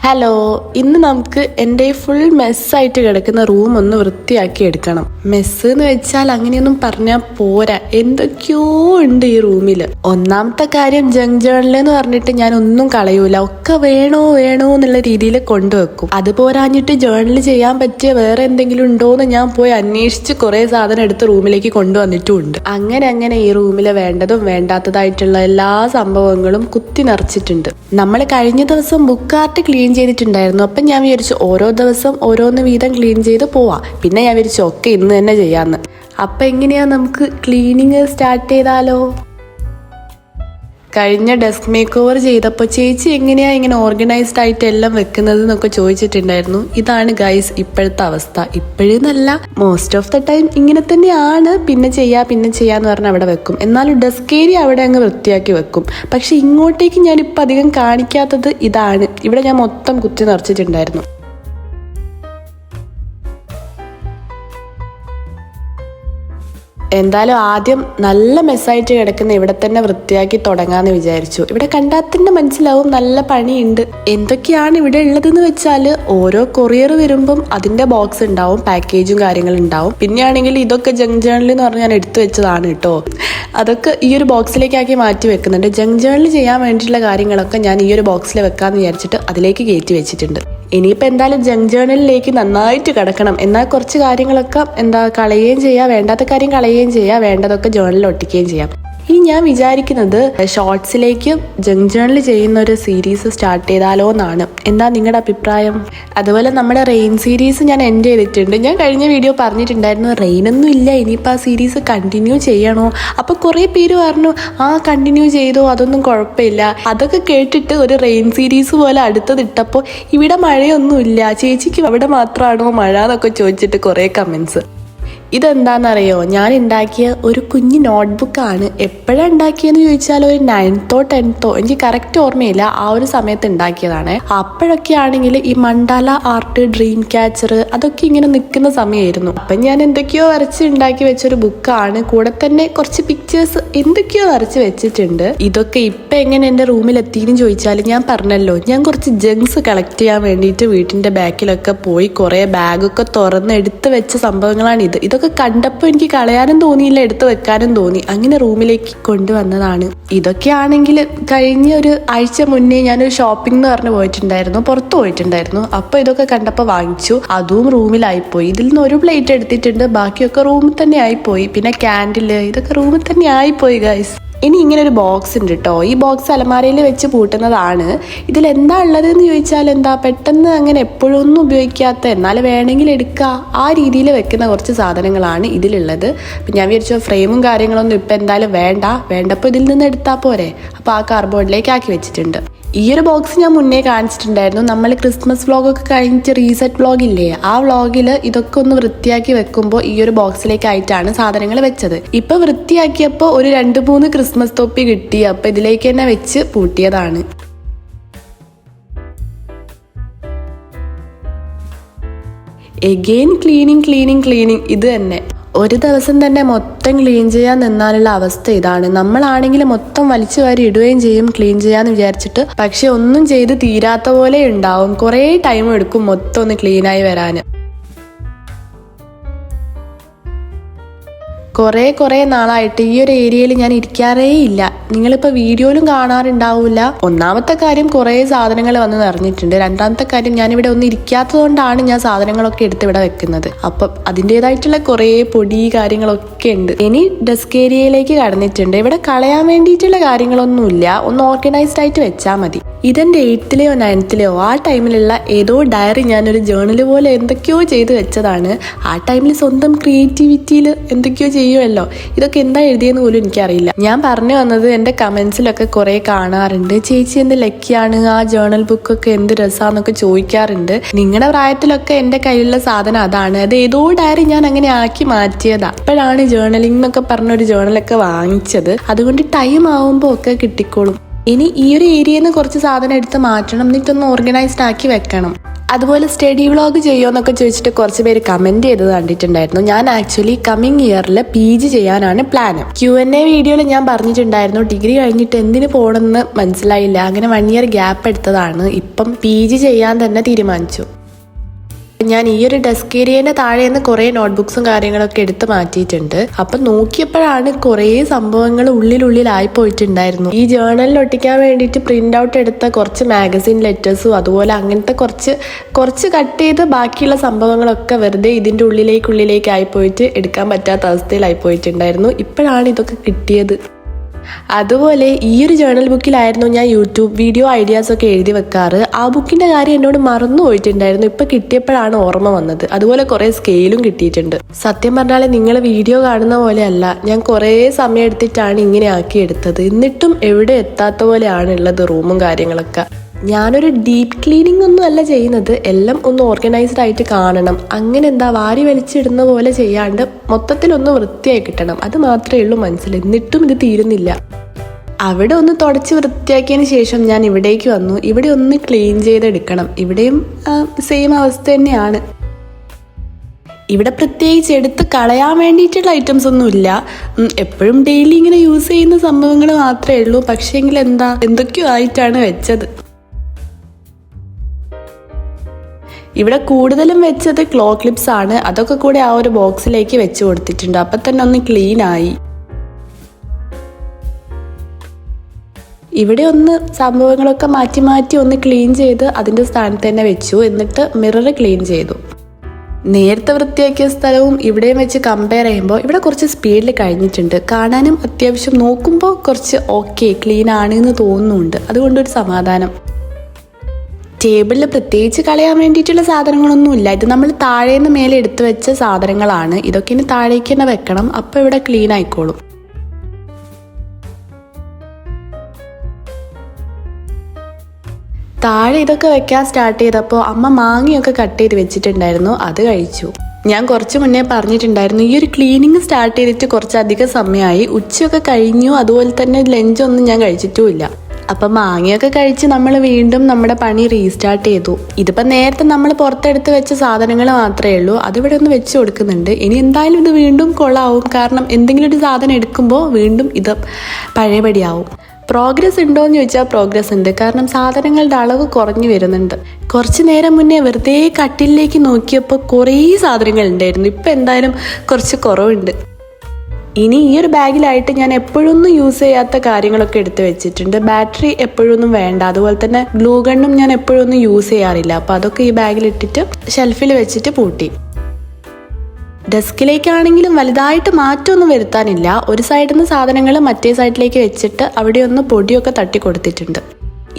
Hello, ഇന്ന് നമുക്ക് എൻ്റെ ഫുൾ മെസ്സായിട്ട് കിടക്കുന്ന റൂം ഒന്ന് വൃത്തിയാക്കി എടുക്കണം. മെസ്സ് എന്ന് വെച്ചാൽ അങ്ങനെയൊന്നും പറഞ്ഞാൽ പോരാ, എന്തൊക്കെയോ ഉണ്ട് ഈ റൂമിൽ. ഒന്നാമത്തെ കാര്യം ജങ്ക് ജേർണൽ എന്ന് പറഞ്ഞിട്ട് ഞാൻ ഒന്നും കളയൂല, ഒക്കെ വേണോ എന്നുള്ള രീതിയിൽ കൊണ്ടുവെക്കും. അത് പോരാഞ്ഞിട്ട് ജേർണൽ ചെയ്യാൻ പറ്റിയ വേറെ എന്തെങ്കിലും ഉണ്ടോയെന്ന് ഞാൻ പോയി അന്വേഷിച്ച് കുറേ സാധനം എടുത്ത് റൂമിലേക്ക് കൊണ്ടുവന്നിട്ടുമുണ്ട്. അങ്ങനെ ഈ റൂമിൽ വേണ്ടതും വേണ്ടാത്തതായിട്ടുള്ള എല്ലാ സംഭവങ്ങളും കുത്തി നിറച്ചിട്ടുണ്ട്. നമ്മൾ കഴിഞ്ഞ ദിവസം ബുക്ക് ആർട്ട് ക്ലീൻ ചെയ്തിട്ടുണ്ടായിരുന്നു. അപ്പം ഞാൻ വിചാരിച്ചു ഓരോ ദിവസം ഓരോന്ന് വീതം ക്ലീൻ ചെയ്ത് പോവാം. പിന്നെ ഞാൻ വിചാരിച്ചു ഒക്കെ ഇന്ന് തന്നെ ചെയ്യാമെന്ന്. അപ്പം എങ്ങനെയാ നമുക്ക് ക്ലീനിങ് സ്റ്റാർട്ട് ചെയ്താലോ? കഴിഞ്ഞ ഡെസ്ക് മേക്ക് ഓവർ ചെയ്തപ്പോൾ ചേച്ചി എങ്ങനെയാ ഇങ്ങനെ ഓർഗനൈസ്ഡ് ആയിട്ട് എല്ലാം വെക്കുന്നത് എന്നൊക്കെ ചോദിച്ചിട്ടുണ്ടായിരുന്നു. ഇതാണ് ഗൈസ് ഇപ്പോഴത്തെ അവസ്ഥ. ഇപ്പോഴെന്നല്ല, മോസ്റ്റ് ഓഫ് ദ ടൈം ഇങ്ങനെ തന്നെയാണ്. പിന്നെ ചെയ്യാന്ന് പറഞ്ഞാൽ അവിടെ വെക്കും. എന്നാലും ഡെസ്ക് ഏരിയ അവിടെ അങ്ങ് വൃത്തിയാക്കി വെക്കും. പക്ഷെ ഇങ്ങോട്ടേക്ക് ഞാനിപ്പോൾ അധികം കാണിക്കാത്തത് ഇതാണ്. ഇവിടെ ഞാൻ മൊത്തം കുത്തി നിറച്ചിട്ടുണ്ടായിരുന്നു. എന്തായാലും ആദ്യം നല്ല മെസ്സായിട്ട് കിടക്കുന്ന ഇവിടെ തന്നെ വൃത്തിയാക്കി തുടങ്ങാന്ന് വിചാരിച്ചു. ഇവിടെ കണ്ടാൽ തന്നെ മനസ്സിലാവും നല്ല പണിയുണ്ട്. എന്തൊക്കെയാണ് ഇവിടെ ഉള്ളതെന്ന് വെച്ചാൽ ഓരോ കൊറിയർ വരുമ്പം അതിന്റെ ബോക്സ് ഉണ്ടാവും, പാക്കേജും കാര്യങ്ങളും ഉണ്ടാവും. പിന്നെയാണെങ്കിൽ ഇതൊക്കെ ജങ്ക് ജേർണൽ എന്ന് പറഞ്ഞ് ഞാൻ എടുത്തു വെച്ചതാണ് കേട്ടോ. അതൊക്കെ ഈ ഒരു ബോക്സിലേക്കാക്കി മാറ്റി വെക്കുന്നുണ്ട്. ജങ്ക് ജേർണൽ ചെയ്യാൻ വേണ്ടിയിട്ടുള്ള കാര്യങ്ങളൊക്കെ ഞാൻ ഈ ഒരു ബോക്സിൽ വെക്കാന്ന് വിചാരിച്ചിട്ട് അതിലേക്ക് കയറ്റി വെച്ചിട്ടുണ്ട്. ഇനിയിപ്പോൾ എന്തായാലും ജങ്ക് ജേർണലിലേക്ക് നന്നായിട്ട് കിടക്കണം. എന്നാൽ കുറച്ച് കാര്യങ്ങളൊക്കെ കളയുകയും ചെയ്യാം, വേണ്ടാത്ത കാര്യം കളയുകയും ചെയ്യാം, വേണ്ടതൊക്കെ ജേർണലിൽ ഒട്ടിക്കുകയും ചെയ്യാം. ഇനി ഞാൻ വിചാരിക്കുന്നത് ഷോർട്സിലേക്ക് ജങ്ക് ജേർണൽ ചെയ്യുന്ന ഒരു സീരീസ് സ്റ്റാർട്ട് ചെയ്താലോ എന്നാണ്. എന്താ നിങ്ങളുടെ അഭിപ്രായം? അതുപോലെ നമ്മുടെ റെയിൻ സീരീസ് ഞാൻ എൻഡ് ചെയ്തിട്ടുണ്ട്. ഞാൻ കഴിഞ്ഞ വീഡിയോ പറഞ്ഞിട്ടുണ്ടായിരുന്നു റെയിനൊന്നും ഇല്ല, ഇനിയിപ്പോൾ ആ സീരീസ് കണ്ടിന്യൂ ചെയ്യണോ? അപ്പോൾ കുറേ പേര് പറഞ്ഞു കണ്ടിന്യൂ ചെയ്തോ, അതൊന്നും കുഴപ്പമില്ല. അതൊക്കെ കേട്ടിട്ട് ഒരു റെയിൻ സീരീസ് പോലെ അടുത്തതിട്ടപ്പോൾ ഇവിടെ മഴയൊന്നുമില്ല, ചേച്ചിക്ക് അവിടെ മാത്രമാണോ മഴ എന്നൊക്കെ ചോദിച്ചിട്ട് കുറേ കമൻസ്. ഇതെന്താണെന്നറിയോ, ഞാൻ ഉണ്ടാക്കിയ ഒരു കുഞ്ഞ് നോട്ട്ബുക്കാണ്. എപ്പോഴാണ് ഉണ്ടാക്കിയെന്ന് ചോദിച്ചാൽ ഒരു 9th or 10th, എനിക്ക് കറക്റ്റ് ഓർമ്മയില്ല, ആ ഒരു സമയത്ത് ഉണ്ടാക്കിയതാണ്. അപ്പോഴൊക്കെ ആണെങ്കിൽ ഈ മണ്ടാല ആർട്ട്, ഡ്രീം ക്യാച്ചർ അതൊക്കെ ഇങ്ങനെ നിൽക്കുന്ന സമയമായിരുന്നു. അപ്പം ഞാൻ എന്തൊക്കെയോ വരച്ച് ഉണ്ടാക്കി വെച്ചൊരു ബുക്കാണ്. കൂടെ തന്നെ കുറച്ച് പിക്ചേഴ്സ് എന്തൊക്കെയോ വരച്ച് വെച്ചിട്ടുണ്ട്. ഇതൊക്കെ ഇപ്പം എങ്ങനെ എൻ്റെ റൂമിലെത്തിയെന്ന് ചോദിച്ചാൽ ഞാൻ പറഞ്ഞല്ലോ, ഞാൻ കുറച്ച് ജങ്ക്സ് കളക്ട് ചെയ്യാൻ വേണ്ടിയിട്ട് വീട്ടിൻ്റെ ബാക്കിലൊക്കെ പോയി കുറേ ബാഗൊക്കെ തുറന്ന് എടുത്ത് വെച്ച സംഭവങ്ങളാണ് ഇത്. ഇതൊക്കെ കണ്ടപ്പോൾ എനിക്ക് കളയാനും തോന്നിയില്ല, എടുത്തു വെക്കാനും തോന്നി. അങ്ങനെ റൂമിലേക്ക് കൊണ്ടുവന്നതാണ്. ഇതൊക്കെ ആണെങ്കിൽ കഴിഞ്ഞ ഒരു ആഴ്ച മുന്നേ ഞാനൊരു ഷോപ്പിംഗ് എന്ന് പറഞ്ഞ് പോയിട്ടുണ്ടായിരുന്നു, പുറത്ത് പോയിട്ടുണ്ടായിരുന്നു. അപ്പോൾ ഇതൊക്കെ കണ്ടപ്പോൾ വാങ്ങിച്ചു. അതും റൂമിലായിപ്പോയി. ഇതിൽ നിന്ന് ഒരു പ്ലേറ്റ് എടുത്തിട്ടുണ്ട്, ബാക്കിയൊക്കെ റൂമിൽ തന്നെ ആയിപ്പോയി. പിന്നെ ക്യാൻഡില് ഇതൊക്കെ റൂമിൽ തന്നെ ആയിപ്പോയി ഗൈസ്. ഇനി ഇങ്ങനെ ഒരു ബോക്സ് ഉണ്ട് കേട്ടോ. ഈ ബോക്സ് അലമാരയിൽ വെച്ച് പൂട്ടുന്നതാണ്. ഇതിൽ എന്താ ഉള്ളതെന്ന് ചോദിച്ചാൽ പെട്ടെന്ന് അങ്ങനെ എപ്പോഴൊന്നും ഉപയോഗിക്കാത്ത, എന്നാൽ വേണമെങ്കിൽ എടുക്കുക ആ രീതിയിൽ വെക്കുന്ന കുറച്ച് സാധനങ്ങളാണ് ഇതിലുള്ളത്. അപ്പം ഞാൻ വിചാരിച്ചു ഫ്രെയിമും കാര്യങ്ങളൊന്നും ഇപ്പം എന്തായാലും വേണ്ടപ്പോൾ ഇതിൽ നിന്ന് എടുത്താൽ പോരെ. അപ്പോൾ ആ കാർഡ്ബോർഡിലേക്ക് ആക്കി വെച്ചിട്ടുണ്ട്. ഈ ഒരു ബോക്സ് ഞാൻ മുന്നേ കാണിച്ചിട്ടുണ്ടായിരുന്നു. നമ്മൾ ക്രിസ്മസ് വ്ളോഗൊക്കെ കഴിഞ്ഞിട്ട് റീസെറ്റ് വ്ളോഗ് ഇല്ലേ, ആ വ്ളോഗിൽ ഇതൊക്കെ ഒന്ന് വൃത്തിയാക്കി വെക്കുമ്പോൾ ഈ ഒരു ബോക്സിലേക്കായിട്ടാണ് സാധനങ്ങൾ വെച്ചത്. ഇപ്പൊ വൃത്തിയാക്കിയപ്പോൾ ഒരു 2-3 ക്രിസ്മസ് തൊപ്പി കിട്ടി. അപ്പൊ ഇതിലേക്ക് തന്നെ വെച്ച് പൂട്ടിയതാണ്. എഗെയിൻ ക്ലീനിങ് ഇത് തന്നെ. ഒരു ദിവസം തന്നെ മൊത്തം ക്ലീൻ ചെയ്യാൻ നിന്നാലുള്ള അവസ്ഥ ഇതാണ്. നമ്മളാണെങ്കിൽ മൊത്തം വലിച്ചു വാരി ഇടുകയും ചെയ്യും ക്ലീൻ ചെയ്യാന്ന് വിചാരിച്ചിട്ട്. പക്ഷെ ഒന്നും ചെയ്ത് തീരാത്ത പോലെ ഉണ്ടാവും. കുറേ ടൈം എടുക്കും മൊത്തം ഒന്ന് ക്ലീനായി വരാൻ. കുറേ നാളായിട്ട് ഈ ഒരു ഏരിയയിൽ ഞാൻ ഇരിക്കാറേ ഇല്ല. നിങ്ങളിപ്പോൾ വീഡിയോയിലും കാണാറുണ്ടാവില്ല. ഒന്നാമത്തെ കാര്യം കുറേ സാധനങ്ങൾ വന്ന് നിറഞ്ഞിട്ടുണ്ട്. രണ്ടാമത്തെ കാര്യം ഞാനിവിടെ ഒന്നും ഇരിക്കാത്തത് കൊണ്ടാണ് ഞാൻ സാധനങ്ങളൊക്കെ എടുത്ത് ഇവിടെ വെക്കുന്നത്. അപ്പം അതിൻ്റെതായിട്ടുള്ള കുറേ പൊടി കാര്യങ്ങളൊക്കെ ഉണ്ട്. ഇനി ഡെസ്ക് ഏരിയയിലേക്ക് കടന്നിട്ടുണ്ട്. ഇവിടെ കളയാൻ വേണ്ടിയിട്ടുള്ള കാര്യങ്ങളൊന്നുമില്ല, ഒന്ന് ഓർഗനൈസ്ഡ് ആയിട്ട് വെച്ചാൽ മതി. ഇതെൻ്റെ 8th or 9th ആ ടൈമിലുള്ള ഏതോ ഡയറി ഞാനൊരു ജേർണൽ പോലെ എന്തൊക്കെയോ ചെയ്ത് വെച്ചതാണ്. ആ ടൈമിൽ സ്വന്തം ക്രിയേറ്റിവിറ്റിയിൽ എന്തൊക്കെയോ ചെയ്യുമല്ലോ. ഇതൊക്കെ എന്താ എഴുതിയെന്ന് പോലും എനിക്കറിയില്ല. ഞാൻ പറഞ്ഞു വന്നത് എൻ്റെ കമൻസിലൊക്കെ കുറേ കാണാറുണ്ട്, ചേച്ചി എന്ത് ലക്കിയാണ്, ആ ജേർണൽ ബുക്കൊക്കെ എന്ത് രസമാണെന്നൊക്കെ ചോദിക്കാറുണ്ട്. നിങ്ങളുടെ പ്രായത്തിലൊക്കെ എൻ്റെ കയ്യിലുള്ള സാധനം അതാണ്. അത് ഏതോ ഡയറി ഞാൻ അങ്ങനെ ആക്കി മാറ്റിയതാ. അപ്പോഴാണ് ജേർണലിംഗ് എന്നൊക്കെ പറഞ്ഞൊരു ജേർണലൊക്കെ വാങ്ങിച്ചത്. അതുകൊണ്ട് ടൈം ആവുമ്പോൾ ഒക്കെ കിട്ടിക്കോളും. ഇനി ഈ ഒരു ഏരിയയിൽ നിന്ന് കുറച്ച് സാധനം എടുത്ത് മാറ്റണം, എന്നിട്ടൊന്ന് ഓർഗനൈസ്ഡ് ആക്കി വെക്കണം. അതുപോലെ സ്റ്റഡി വ്ളോഗ് ചെയ്യുമെന്നൊക്കെ ചോദിച്ചിട്ട് കുറച്ച് പേര് കമന്റ് ചെയ്തത് കണ്ടിട്ടുണ്ടായിരുന്നു. ഞാൻ ആക്ച്വലി കമ്മിങ് ഇയറിൽ PG ചെയ്യാനാണ് പ്ലാൻ. Q&A വീഡിയോയിൽ ഞാൻ പറഞ്ഞിട്ടുണ്ടായിരുന്നു ഡിഗ്രി കഴിഞ്ഞിട്ട് എന്തിനു പോകണമെന്ന് മനസ്സിലായില്ല, അങ്ങനെ 1 ഇയർ ഗ്യാപ്പ് എടുത്തതാണ്. ഇപ്പം PG ചെയ്യാൻ തന്നെ തീരുമാനിച്ചു. ഞാൻ ഈ ഒരു ഡെസ്ക് ഏരിയന്റെ താഴെ നിന്ന് കുറേ നോട്ട്ബുക്സും കാര്യങ്ങളൊക്കെ എടുത്ത് മാറ്റിയിട്ടുണ്ട്. അപ്പം നോക്കിയപ്പോഴാണ് കുറേ സംഭവങ്ങൾ ഉള്ളിലായി പോയിട്ടുണ്ടായിരുന്നു. ഈ ജേർണലിൽ ഒട്ടിക്കാൻ വേണ്ടിയിട്ട് പ്രിന്റ് ഔട്ട് എടുത്ത കുറച്ച് മാഗസിൻ ലെറ്റേഴ്സും അതുപോലെ അങ്ങനത്തെ കുറച്ച് കട്ട് ചെയ്ത് ബാക്കിയുള്ള സംഭവങ്ങളൊക്കെ വെറുതെ ഇതിൻ്റെ ഉള്ളിലേക്കായി പോയിട്ട് എടുക്കാൻ പറ്റാത്ത അവസ്ഥയിലായി പോയിട്ടുണ്ടായിരുന്നു. ഇപ്പോഴാണ് ഇതൊക്കെ കിട്ടിയത്. അതുപോലെ ഈ ഒരു ജേർണൽ ബുക്കിലായിരുന്നു ഞാൻ യൂട്യൂബ് വീഡിയോ ഐഡിയാസ് ഒക്കെ എഴുതി വെക്കാറ്. ആ ബുക്കിന്റെ കാര്യം എന്നോട് മറന്നു പോയിട്ടുണ്ടായിരുന്നു. ഇപ്പൊ കിട്ടിയപ്പോഴാണ് ഓർമ്മ വന്നത്. അതുപോലെ കുറെ സ്കെയിലും കിട്ടിയിട്ടുണ്ട്. സത്യം പറഞ്ഞാൽ നിങ്ങൾ വീഡിയോ കാണുന്ന പോലെയല്ല, ഞാൻ കുറേ സമയം എടുത്തിട്ടാണ് ഇങ്ങനെ ആക്കിയെടുത്തത്. എന്നിട്ടും എവിടെ എത്താത്ത പോലെയാണ് ഉള്ളത് റൂമും കാര്യങ്ങളൊക്കെ. ഞാനൊരു ഡീപ്പ് ക്ലീനിങ് ഒന്നും അല്ല ചെയ്യുന്നത്, എല്ലാം ഒന്ന് ഓർഗനൈസ്ഡ് ആയിട്ട് കാണണം. അങ്ങനെ വാരി വലിച്ചിടുന്ന പോലെ ചെയ്യാണ്ട് മൊത്തത്തിലൊന്ന് വൃത്തിയായി കിട്ടണം, അത് മാത്രമേ ഉള്ളൂ മനസ്സിൽ. എന്നിട്ടും ഇത് തീരുന്നില്ല. അവിടെ ഒന്ന് തുടച്ച് വൃത്തിയാക്കിയതിന് ശേഷം ഞാൻ ഇവിടേക്ക് വന്നു. ഇവിടെ ഒന്ന് ക്ലീൻ ചെയ്തെടുക്കണം. ഇവിടെയും സെയിം അവസ്ഥ തന്നെയാണ്. ഇവിടെ പ്രത്യേകിച്ച് എടുത്ത് കളയാൻ വേണ്ടിയിട്ടുള്ള ഐറ്റംസ് ഒന്നുമില്ല. എപ്പോഴും ഡെയിലി ഇങ്ങനെ യൂസ് ചെയ്യുന്ന സംഭവങ്ങൾ മാത്രമേ ഉള്ളൂ. പക്ഷേങ്കിൽ എന്തൊക്കെയോ ആയിട്ടാണ് വെച്ചത്. ഇവിടെ കൂടുതലും വെച്ചത് ക്ലോ ക്ലിപ്സ് ആണ്. അതൊക്കെ കൂടെ ആ ഒരു ബോക്സിലേക്ക് വെച്ച് കൊടുത്തിട്ടുണ്ട്. അപ്പൊ തന്നെ ഒന്ന് ക്ലീൻ ആയി. ഇവിടെ ഒന്ന് സംഭവങ്ങളൊക്കെ മാറ്റി ഒന്ന് ക്ലീൻ ചെയ്ത് അതിന്റെ സ്ഥാനത്ത് തന്നെ വെച്ചു. എന്നിട്ട് മിറർ ക്ലീൻ ചെയ്തു. നേരത്തെ വൃത്തിയാക്കിയ സ്ഥലവും ഇവിടെയും വെച്ച് കമ്പയർ ചെയ്യുമ്പോൾ ഇവിടെ കുറച്ച് സ്പീഡിൽ കഴിഞ്ഞിട്ടുണ്ട്. കാണാനും അത്യാവശ്യം നോക്കുമ്പോൾ കുറച്ച് ഓക്കെ ക്ലീൻ ആണ് എന്ന് തോന്നുന്നുണ്ട്. അതുകൊണ്ടൊരു സമാധാനം. ടേബിളിൽ പ്രത്യേകിച്ച് കളയാൻ വേണ്ടിയിട്ടുള്ള സാധനങ്ങളൊന്നുമില്ല. ഇത് നമ്മൾ താഴേന്ന് മേലെ എടുത്തു വെച്ച സാധനങ്ങളാണ്. ഇതൊക്കെ ഇനി താഴേക്ക് തന്നെ വെക്കണം. അപ്പോൾ ഇവിടെ ക്ലീൻ ആയിക്കോളും. താഴെ ഇതൊക്കെ വെക്കാൻ സ്റ്റാർട്ട് ചെയ്തപ്പോൾ അമ്മ മാങ്ങയൊക്കെ കട്ട് ചെയ്ത് വെച്ചിട്ടുണ്ടായിരുന്നു. അത് കഴിച്ചു. ഞാൻ കുറച്ച് മുന്നേ പറഞ്ഞിട്ടുണ്ടായിരുന്നു ഈ ഒരു ക്ലീനിങ് സ്റ്റാർട്ട് ചെയ്തിട്ട് കുറച്ചധികം സമയമായി. ഉച്ചയൊക്കെ കഴിഞ്ഞു. അതുപോലെ തന്നെ ലഞ്ചൊന്നും ഞാൻ കഴിച്ചിട്ടുമില്ല. അപ്പം മാങ്ങയൊക്കെ കഴിച്ച് നമ്മൾ വീണ്ടും നമ്മുടെ പണി റീസ്റ്റാർട്ട് ചെയ്തു. ഇതിപ്പോൾ നേരത്തെ നമ്മൾ പുറത്തെടുത്ത് വെച്ച സാധനങ്ങൾ മാത്രമേ ഉള്ളൂ. അതിവിടെ ഒന്ന് വെച്ച് കൊടുക്കുന്നുണ്ട്. ഇനി എന്തായാലും ഇത് വീണ്ടും കൊള്ളാവും. കാരണം എന്തെങ്കിലും ഒരു സാധനം എടുക്കുമ്പോൾ വീണ്ടും ഇത് പഴയപടിയാവും. പ്രോഗ്രസ് ഉണ്ടോ എന്ന് ചോദിച്ചാൽ പ്രോഗ്രസ് ഉണ്ട്. കാരണം സാധനങ്ങളുടെ അളവ് കുറഞ്ഞു വരുന്നുണ്ട്. കുറച്ച് നേരം മുന്നേ വെറുതെ കട്ടിലേക്ക് നോക്കിയപ്പോൾ കുറേ സാധനങ്ങൾ ഉണ്ടായിരുന്നു. ഇപ്പം എന്തായാലും കുറച്ച് കുറവുണ്ട്. ഇനി ഈ ഒരു ബാഗിലായിട്ട് ഞാൻ എപ്പോഴൊന്നും യൂസ് ചെയ്യാത്ത കാര്യങ്ങളൊക്കെ എടുത്ത് വെച്ചിട്ടുണ്ട്. ബാറ്ററി എപ്പോഴൊന്നും വേണ്ട. അതുപോലെ തന്നെ ഗ്ലൂ ഗണ്ണും ഞാൻ എപ്പോഴൊന്നും യൂസ് ചെയ്യാറില്ല. അപ്പോൾ അതൊക്കെ ഈ ബാഗിലിട്ടിട്ട് ഷെൽഫിൽ വെച്ചിട്ട് പൂട്ടി. ഡെസ്കിലേക്കാണെങ്കിലും വലുതായിട്ട് മാറ്റമൊന്നും വരുത്താനില്ല. ഒരു സൈഡിൽ നിന്ന് സാധനങ്ങൾ മറ്റേ സൈഡിലേക്ക് വെച്ചിട്ട് അവിടെ ഒന്ന് പൊടിയൊക്കെ തട്ടി കൊടുത്തിട്ടുണ്ട്.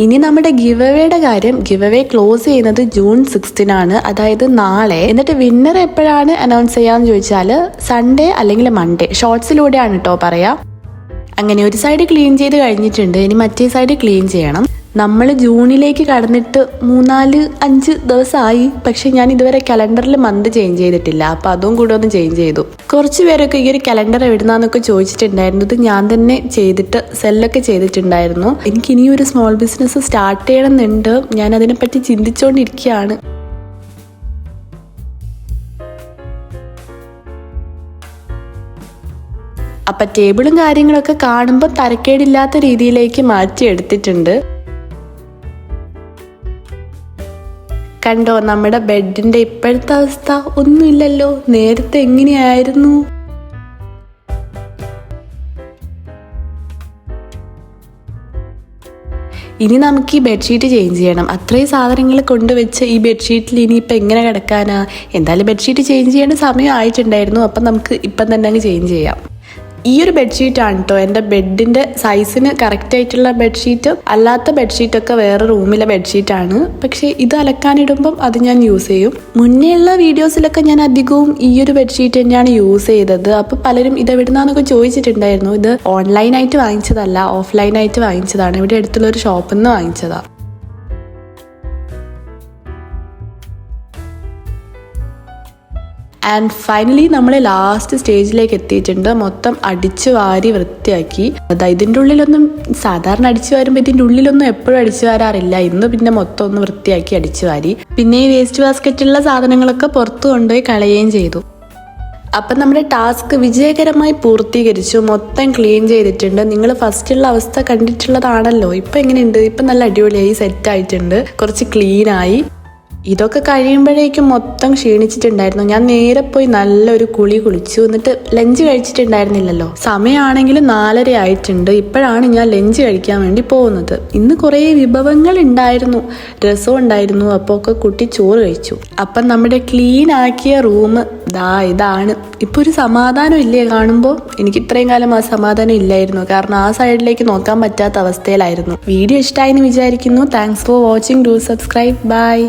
ഇനി നമ്മുടെ ഗിവ് അവേയുടെ കാര്യം. ഗിവ് അവേ ക്ലോസ് ചെയ്യുന്നത് ജൂൺ 16 അതായത് നാളെ. എന്നിട്ട് വിന്നർ എപ്പോഴാണ് അനൗൺസ് ചെയ്യാന്ന് ചോദിച്ചാൽ സൺഡേ അല്ലെങ്കിൽ മൺഡേ. ഷോർട്സിലൂടെയാണ് കേട്ടോ പറയാ. അങ്ങനെ ഒരു സൈഡ് ക്ലീൻ ചെയ്ത് കഴിഞ്ഞിട്ടുണ്ട്. ഇനി മറ്റേ സൈഡ് ക്ലീൻ ചെയ്യണം. നമ്മൾ ജൂണിലേക്ക് കടന്നിട്ട് 3-4-5 ദിവസമായി. പക്ഷെ ഞാൻ ഇതുവരെ കലണ്ടറിൽ മന്ത് ചേഞ്ച് ചെയ്തിട്ടില്ല. അപ്പൊ അതും കൂടെ ഒന്ന് ചേഞ്ച് ചെയ്തു. കുറച്ച് പേരൊക്കെ ഈ ഒരു കലണ്ടർ എവിടുന്നാന്നൊക്കെ ചോദിച്ചിട്ടുണ്ടായിരുന്നു. ഇത് ഞാൻ തന്നെ ചെയ്തിട്ട് സെല്ലൊക്കെ ചെയ്തിട്ടുണ്ടായിരുന്നു. എനിക്ക് ഇനിയും ഒരു സ്മോൾ ബിസിനസ് സ്റ്റാർട്ട് ചെയ്യണമെന്നുണ്ട്. ഞാൻ അതിനെപ്പറ്റി ചിന്തിച്ചുകൊണ്ടിരിക്കുകയാണ്. അപ്പൊ ടേബിളും കാര്യങ്ങളൊക്കെ കാണുമ്പോൾ തരക്കേടില്ലാത്ത രീതിയിലേക്ക് മാറ്റി എടുത്തിട്ടുണ്ട്. കണ്ടോ നമ്മുടെ ബെഡിന്റെ ഇപ്പോഴത്തെ അവസ്ഥ? ഒന്നുമില്ലല്ലോ. നേരത്തെ എങ്ങനെയായിരുന്നു? ഇനി നമുക്ക് ഈ ബെഡ്ഷീറ്റ് ചേഞ്ച് ചെയ്യണം. അത്രയും സാധനങ്ങൾ കൊണ്ടുവച്ച് ഈ ബെഡ്ഷീറ്റിൽ ഇനിയിപ്പോൾ എങ്ങനെ കിടക്കാനാ? എന്തായാലും ബെഡ്ഷീറ്റ് ചേഞ്ച് ചെയ്യേണ്ട സമയം ആയിട്ടുണ്ടായിരുന്നു. അപ്പം നമുക്ക് ഇപ്പം തന്നെ അങ്ങ് ചേഞ്ച് ചെയ്യാം. ഈ ഒരു ബെഡ്ഷീറ്റാണ് കേട്ടോ എൻ്റെ ബെഡിൻ്റെ സൈസിന് കറക്റ്റ് ആയിട്ടുള്ള ബെഡ്ഷീറ്റ്. അല്ലാത്ത ബെഡ്ഷീറ്റൊക്കെ വേറെ റൂമിലെ ബെഡ്ഷീറ്റാണ്. പക്ഷേ ഇത് അലക്കാനിടുമ്പം അത് ഞാൻ യൂസ് ചെയ്യും. മുന്നേ ഉള്ള വീഡിയോസിലൊക്കെ ഞാൻ അധികവും ഈ ഒരു ബെഡ്ഷീറ്റ് തന്നെയാണ് യൂസ് ചെയ്തത്. അപ്പോൾ പലരും ഇതെവിടുന്നാന്നൊക്കെ ചോദിച്ചിട്ടുണ്ടായിരുന്നു. ഇത് ഓൺലൈനായിട്ട് വാങ്ങിച്ചതല്ല, ഓഫ്ലൈനായിട്ട് വാങ്ങിച്ചതാണ്. ഇവിടെ അടുത്തുള്ള ഒരു ഷോപ്പിൽ നിന്ന് വാങ്ങിച്ചതാണ്. ആൻഡ് ഫൈനലി നമ്മൾ ലാസ്റ്റ് സ്റ്റേജിലേക്ക് എത്തിയിട്ടുണ്ട്. മൊത്തം അടിച്ചു വാരി വൃത്തിയാക്കി. ഇതിൻ്റെ ഉള്ളിലൊന്നും സാധാരണ അടിച്ചു വാരുമ്പോൾ ഇതിൻ്റെ ഉള്ളിലൊന്നും എപ്പോഴും അടിച്ചു വാരാറില്ല. ഇന്ന് പിന്നെ മൊത്തം ഒന്ന് വൃത്തിയാക്കി അടിച്ചു വാരി. പിന്നെ ഈ വേസ്റ്റ് ബാസ്ക്കറ്റിലുള്ള സാധനങ്ങളൊക്കെ പുറത്തു കൊണ്ടുപോയി കളയുകയും ചെയ്തു. അപ്പം നമ്മുടെ ടാസ്ക് വിജയകരമായി പൂർത്തീകരിച്ചു. മൊത്തം ക്ലീൻ ചെയ്തിട്ടുണ്ട്. നിങ്ങൾ ഫസ്റ്റുള്ള അവസ്ഥ കണ്ടിട്ടുള്ളതാണല്ലോ. ഇപ്പം എങ്ങനെയുണ്ട്? ഇപ്പം നല്ല അടിപൊളിയായി സെറ്റായിട്ടുണ്ട്. കുറച്ച് ക്ലീനായി. ഇതൊക്കെ കഴിയുമ്പോഴേക്കും മൊത്തം ക്ഷീണിച്ചിട്ടുണ്ടായിരുന്നു. ഞാൻ നേരെ പോയി നല്ലൊരു കുളിച്ചു. എന്നിട്ട് ലഞ്ച് കഴിച്ചിട്ടുണ്ടായിരുന്നില്ലല്ലോ. സമയമാണെങ്കിൽ 4:30 ആയിട്ടുണ്ട്. ഇപ്പോഴാണ് ഞാൻ ലഞ്ച് കഴിക്കാൻ വേണ്ടി പോകുന്നത്. ഇന്ന് കുറേ വിഭവങ്ങൾ ഉണ്ടായിരുന്നു, രസവും ഉണ്ടായിരുന്നു. അപ്പോൾ ഒക്കെ കുട്ടി ചോറ് കഴിച്ചു. അപ്പം നമ്മുടെ ക്ലീൻ ആക്കിയ റൂം ഇതാണ്. ഇപ്പോൾ ഒരു സമാധാനം ഇല്ലേ കാണുമ്പോൾ? എനിക്ക് ഇത്രയും കാലം ആ സമാധാനം ഇല്ലായിരുന്നു. കാരണം ആ സൈഡിലേക്ക് നോക്കാൻ പറ്റാത്ത അവസ്ഥയിലായിരുന്നു. വീഡിയോ ഇഷ്ടമായെന്ന് വിചാരിക്കുന്നു. Thanks for watching. Do subscribe. By.